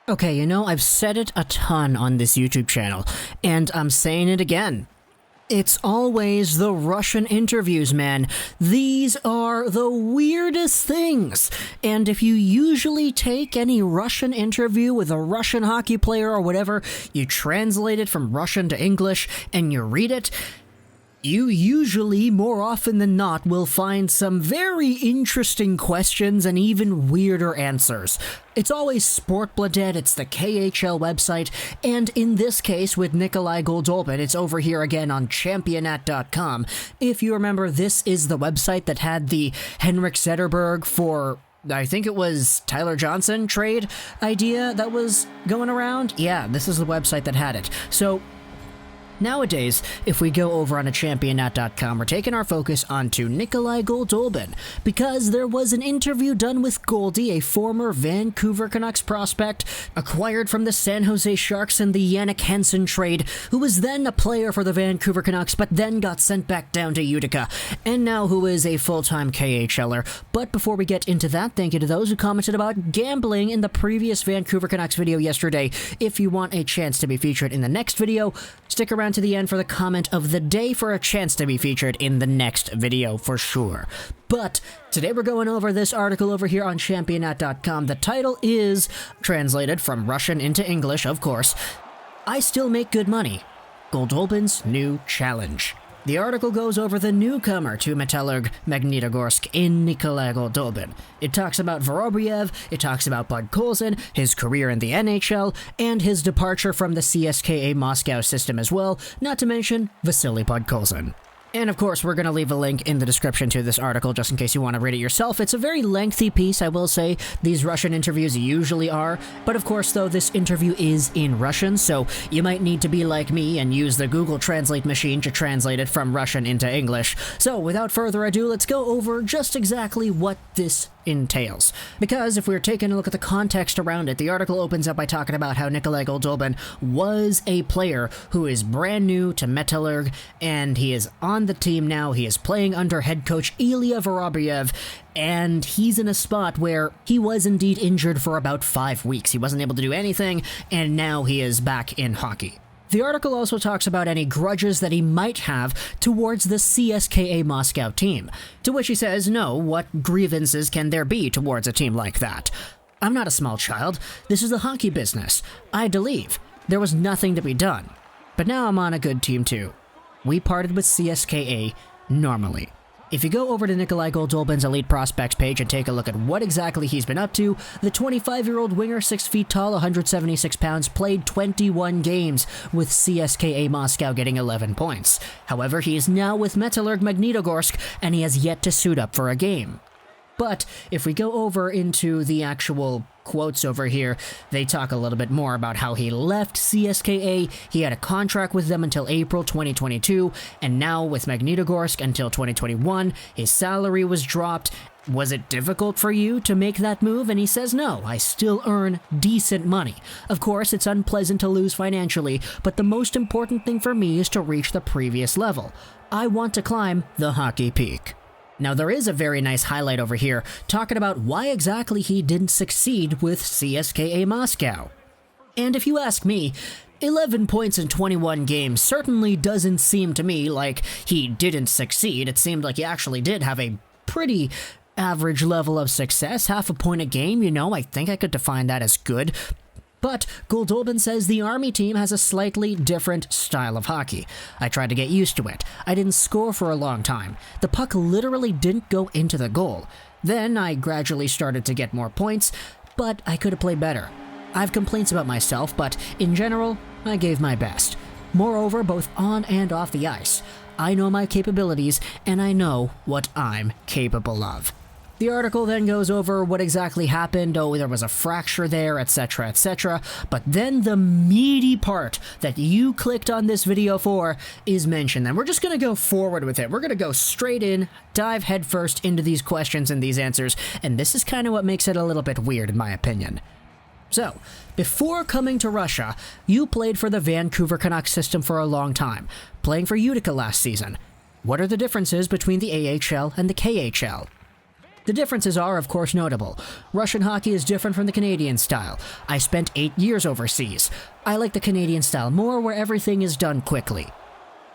Okay, I've said it a ton on this YouTube channel, and I'm saying it again. It's always the Russian interviews, man. These are the weirdest things. And if you usually take any Russian interview with a Russian hockey player or whatever, you translate it from Russian to English, and you read it, you usually, more often than not, will find some very interesting questions and even weirder answers. It's always Sportbladet, it's the KHL website, and in this case with Nikolay Goldobin, it's over here again on Championat.com. If you remember, this is the website that had the Henrik Zetterberg for, I think it was Tyler Johnson trade idea that was going around. Yeah, this is the website that had it. So nowadays, if we go over on a Championat.com, we're taking our focus onto Nikolay Goldobin, because there was an interview done with Goldie, a former Vancouver Canucks prospect, acquired from the San Jose Sharks in the Jannik Hansen trade, who was then a player for the Vancouver Canucks, but then got sent back down to Utica, and now who is a full-time KHLer. But before we get into that, thank you to those who commented about gambling in the previous Vancouver Canucks video yesterday. If you want a chance to be featured in the next video, stick around to the end for the comment of the day for a chance to be featured in the next video for sure. But today we're going over this article over here on Championat.com. The title is, translated from Russian into English, of course, "I Still Make Good Money. Goldobin's New Challenge." The article goes over the newcomer to Metallurg Magnitogorsk in Nikolay Goldobin. It talks about Vorobyev, it talks about Podkolzin, his career in the NHL, and his departure from the CSKA Moscow system as well, not to mention Vasily Podkolzin. And of course, we're going to leave a link in the description to this article just in case you want to read it yourself. It's a very lengthy piece, I will say. These Russian interviews usually are. But of course, though, this interview is in Russian, so you might need to be like me and use the Google Translate machine to translate it from Russian into English. So without further ado, let's go over just exactly what this entails. Because if we're taking a look at the context around it, the article opens up by talking about how Nikolay Goldobin was a player who is brand new to Metallurg, and he is on the team now. He is playing under head coach Ilya Vorobyev, and he's in a spot where he was indeed injured for about 5 weeks. He wasn't able to do anything, and now he is back in hockey. The article also talks about any grudges that he might have towards the CSKA Moscow team, to which he says, no, what grievances can there be towards a team like that? I'm not a small child. This is the hockey business. I had to leave. There was nothing to be done. But now I'm on a good team too. We parted with CSKA normally. If you go over to Nikolay Goldobin's Elite Prospects page and take a look at what exactly he's been up to, the 25-year-old winger, 6 feet tall, 176 pounds, played 21 games with CSKA Moscow, getting 11 points. However, he is now with Metallurg Magnitogorsk, and he has yet to suit up for a game. But if we go over into the actual quotes over here, they talk a little bit more about how he left CSKA. He had a contract with them until April 2022, and now with Magnitogorsk until 2021. His salary was dropped. Was it difficult for you to make that move? And he says, no, I still earn decent money. Of course, it's unpleasant to lose financially, but the most important thing for me is to reach the previous level. I want to climb the hockey peak. Now, there is a very nice highlight over here talking about why exactly he didn't succeed with CSKA Moscow. And if you ask me, 11 points in 21 games certainly doesn't seem to me like he didn't succeed. It seemed like he actually did have a pretty average level of success, half a point a game, I think I could define that as good. But Goldobin says the Army team has a slightly different style of hockey. I tried to get used to it. I didn't score for a long time. The puck literally didn't go into the goal. Then I gradually started to get more points, but I could have played better. I have complaints about myself, but in general, I gave my best. Moreover, both on and off the ice, I know my capabilities, and I know what I'm capable of. The article then goes over what exactly happened. Oh, there was a fracture there, etc., etc. But then the meaty part that you clicked on this video for is mentioned. And we're just going to go forward with it. We're going to go straight in, dive headfirst into these questions and these answers. And this is kind of what makes it a little bit weird, in my opinion. So, before coming to Russia, you played for the Vancouver Canucks system for a long time, playing for Utica last season. What are the differences between the AHL and the KHL? The differences are, of course, notable. Russian hockey is different from the Canadian style. I spent 8 years overseas. I like the Canadian style more, where everything is done quickly.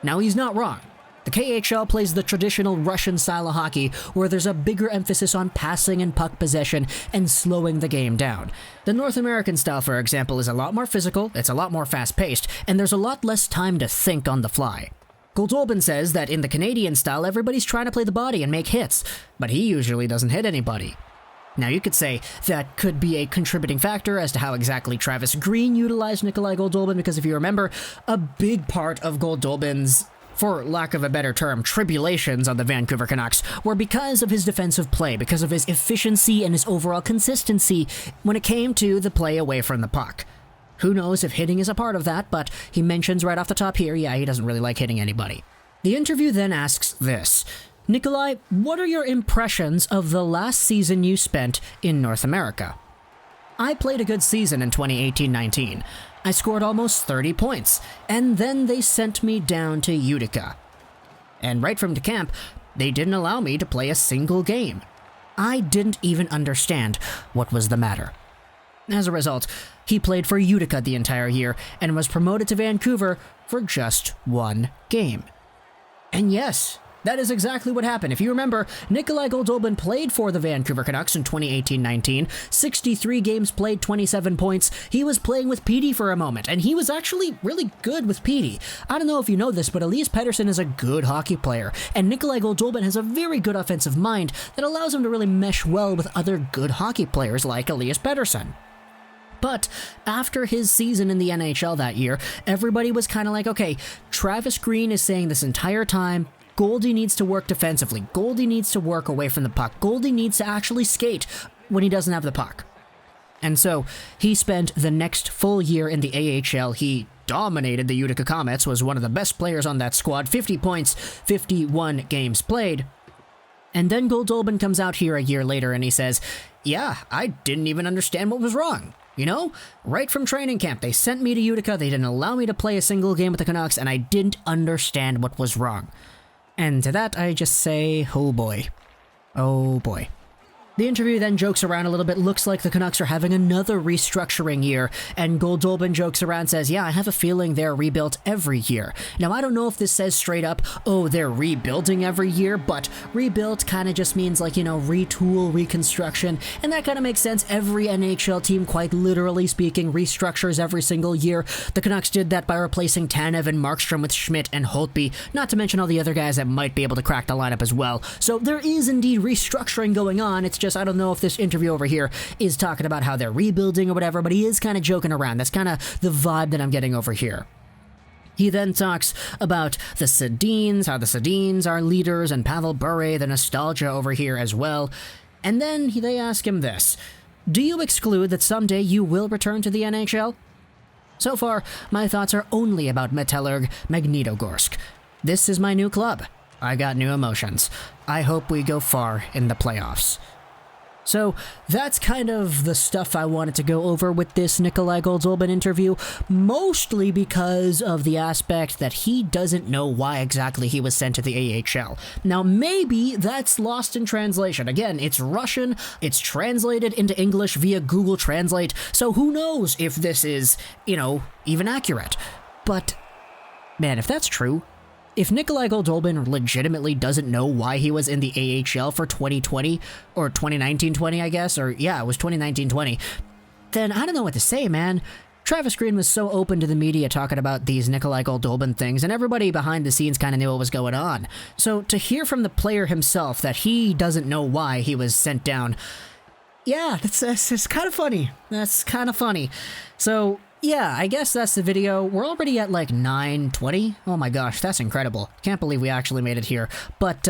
Now, he's not wrong. The KHL plays the traditional Russian style of hockey, where there's a bigger emphasis on passing and puck possession and slowing the game down. The North American style, for example, is a lot more physical, it's a lot more fast-paced, and there's a lot less time to think on the fly. Goldobin says that in the Canadian style, everybody's trying to play the body and make hits, but he usually doesn't hit anybody. Now, you could say that could be a contributing factor as to how exactly Travis Green utilized Nikolay Goldobin, because if you remember, a big part of Goldobin's, for lack of a better term, tribulations on the Vancouver Canucks were because of his defensive play, because of his efficiency and his overall consistency when it came to the play away from the puck. Who knows if hitting is a part of that, but he mentions right off the top here, yeah, he doesn't really like hitting anybody. The interview then asks this: Nikolay, what are your impressions of the last season you spent in North America? I played a good season in 2018-19. I scored almost 30 points, and then they sent me down to Utica. And right from the camp, they didn't allow me to play a single game. I didn't even understand what was the matter. As a result, he played for Utica the entire year and was promoted to Vancouver for just one game. And yes, that is exactly what happened. If you remember, Nikolay Goldobin played for the Vancouver Canucks in 2018-19, 63 games played, 27 points. He was playing with Petey for a moment, and he was actually really good with Petey. I don't know if you know this, but Elias Pettersson is a good hockey player, and Nikolay Goldobin has a very good offensive mind that allows him to really mesh well with other good hockey players like Elias Pettersson. But after his season in the NHL that year, everybody was kind of like, okay, Travis Green is saying this entire time, Goldie needs to work defensively. Goldie needs to work away from the puck. Goldie needs to actually skate when he doesn't have the puck. And so he spent the next full year in the AHL. He dominated the Utica Comets, was one of the best players on that squad, 50 points, 51 games played. And then Goldobin comes out here a year later and he says, yeah, I didn't even understand what was wrong. You know, right from training camp, they sent me to Utica, they didn't allow me to play a single game with the Canucks, and I didn't understand what was wrong. And to that, I just say, oh boy. Oh boy. The interview then jokes around a little bit, looks like the Canucks are having another restructuring year, and Goldobin jokes around, says, yeah, I have a feeling they're rebuilt every year. Now, I don't know if this says straight up, oh, they're rebuilding every year, but rebuilt kind of just means like, you know, retool, reconstruction, and that kind of makes sense. Every NHL team, quite literally speaking, restructures every single year. The Canucks did that by replacing Tanev and Markstrom with Schmidt and Holtby, not to mention all the other guys that might be able to crack the lineup as well. So there is indeed restructuring going on. It's just, I don't know if this interview over here is talking about how they're rebuilding or whatever, but he is kind of joking around. That's kind of the vibe that I'm getting over here. He then talks about the Sedins, how the Sedins are leaders, and Pavel Bure, the nostalgia over here as well. And then they ask him this: do you exclude that someday you will return to the NHL? So far, my thoughts are only about Metallurg Magnitogorsk. This is my new club. I got new emotions. I hope we go far in the playoffs. So that's kind of the stuff I wanted to go over with this Nikolay Goldobin interview, mostly because of the aspect that he doesn't know why exactly he was sent to the AHL. Now, maybe that's lost in translation. Again, it's Russian, it's translated into English via Google Translate, so who knows if this is, you know, even accurate. But, man, if that's true, if Nikolay Goldobin legitimately doesn't know why he was in the AHL for 2020, or 2019-20, I guess, or yeah, it was 2019-20, then I don't know what to say, man. Travis Green was so open to the media talking about these Nikolay Goldobin things, and everybody behind the scenes kind of knew what was going on. So to hear from the player himself that he doesn't know why he was sent down, yeah, it's kind of funny. That's kind of funny. So yeah, I guess that's the video. We're already at like 9:20. Oh my gosh, that's incredible. Can't believe we actually made it here. But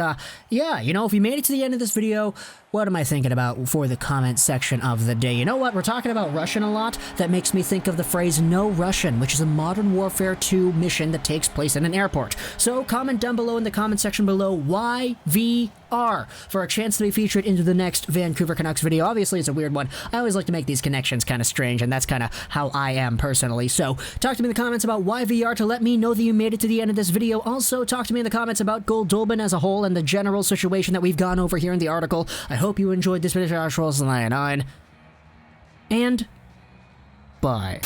yeah, you know, if you made it to the end of this video, what am I thinking about for the comment section of the day? You know what? We're talking about Russian a lot. That makes me think of the phrase No Russian, which is a Modern Warfare 2 mission that takes place in an airport. So comment down below in the comment section below YVR for a chance to be featured into the next Vancouver Canucks video. Obviously, it's a weird one. I always like to make these connections kind of strange, and that's kind of how I am personally. So talk to me in the comments about YVR to let me know that you made it to the end of this video. Also, talk to me in the comments about Goldobin as a whole and the general situation that we've gone over here in the article. I hope you enjoyed this video, Charles 99, and bye.